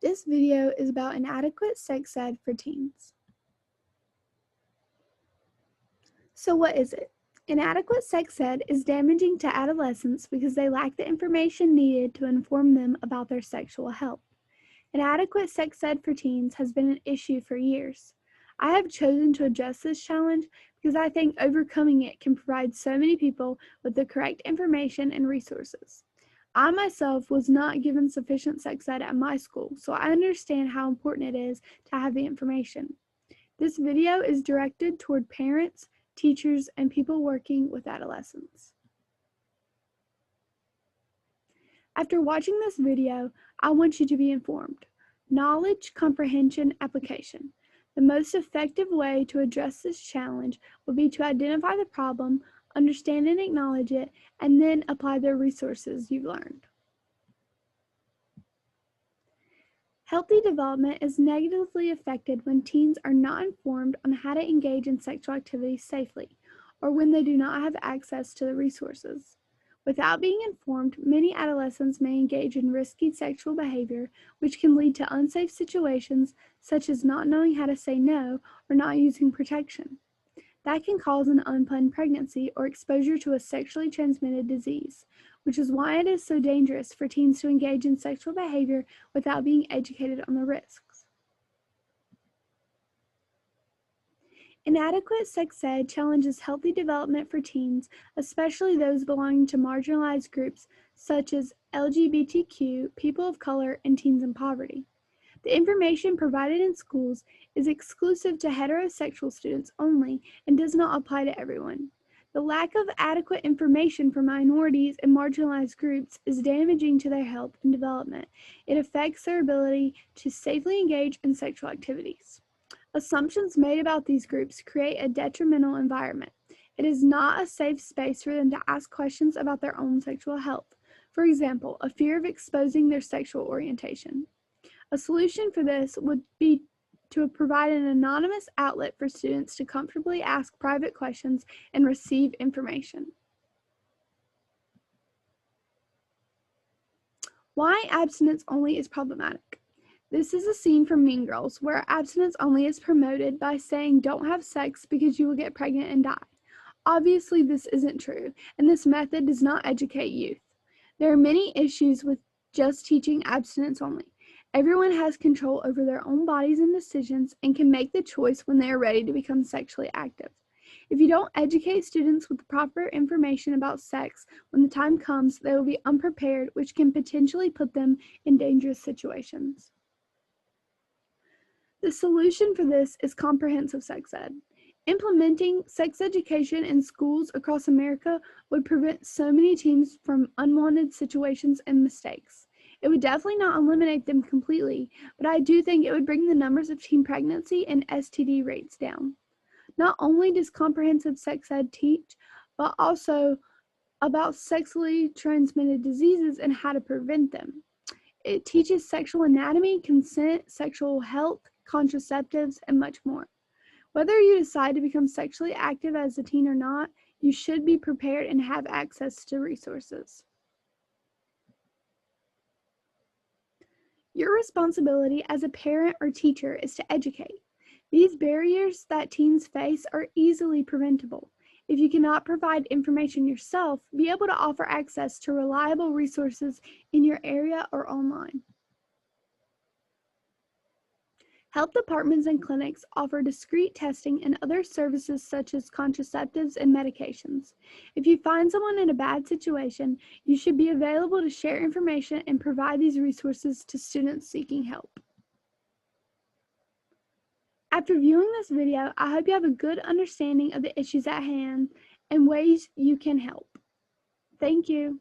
This video is about inadequate sex ed for teens. So what is it? Inadequate sex ed is damaging to adolescents because they lack the information needed to inform them about their sexual health. Inadequate sex ed for teens has been an issue for years. I have chosen to address this challenge because I think overcoming it can provide so many people with the correct information and resources. I myself was not given sufficient sex ed at my school, so I understand how important it is to have the information. This video is directed toward parents, teachers, and people working with adolescents. After watching this video, I want you to be informed. Knowledge, comprehension, application. The most effective way to address this challenge would be to identify the problem, understand and acknowledge it, and then apply the resources you've learned. Healthy development is negatively affected when teens are not informed on how to engage in sexual activities safely, or when they do not have access to the resources. Without being informed, many adolescents may engage in risky sexual behavior, which can lead to unsafe situations such as not knowing how to say no or not using protection. That can cause an unplanned pregnancy or exposure to a sexually transmitted disease, which is why it is so dangerous for teens to engage in sexual behavior without being educated on the risks. Inadequate sex ed challenges healthy development for teens, especially those belonging to marginalized groups such as LGBTQ, people of color, and teens in poverty. The information provided in schools is exclusive to heterosexual students only and does not apply to everyone. The lack of adequate information for minorities and marginalized groups is damaging to their health and development. It affects their ability to safely engage in sexual activities. Assumptions made about these groups create a detrimental environment. It is not a safe space for them to ask questions about their own sexual health. For example, a fear of exposing their sexual orientation. A solution for this would be to provide an anonymous outlet for students to comfortably ask private questions and receive information. Why abstinence only is problematic. This is a scene from Mean Girls where abstinence only is promoted by saying don't have sex because you will get pregnant and die. Obviously, this isn't true, and this method does not educate youth. There are many issues with just teaching abstinence only. Everyone has control over their own bodies and decisions and can make the choice when they are ready to become sexually active. If you don't educate students with the proper information about sex when the time comes, they will be unprepared, which can potentially put them in dangerous situations. The solution for this is comprehensive sex ed. Implementing sex education in schools across America would prevent so many teens from unwanted situations and mistakes. It would definitely not eliminate them completely, but I do think it would bring the numbers of teen pregnancy and STD rates down. Not only does comprehensive sex ed teach, but also about sexually transmitted diseases and how to prevent them. It teaches sexual anatomy, consent, sexual health, contraceptives, and much more. Whether you decide to become sexually active as a teen or not, you should be prepared and have access to resources. Your responsibility as a parent or teacher is to educate. These barriers that teens face are easily preventable. If you cannot provide information yourself, be able to offer access to reliable resources in your area or online. Health departments and clinics offer discreet testing and other services such as contraceptives and medications. If you find someone in a bad situation, you should be available to share information and provide these resources to students seeking help. After viewing this video, I hope you have a good understanding of the issues at hand and ways you can help. Thank you.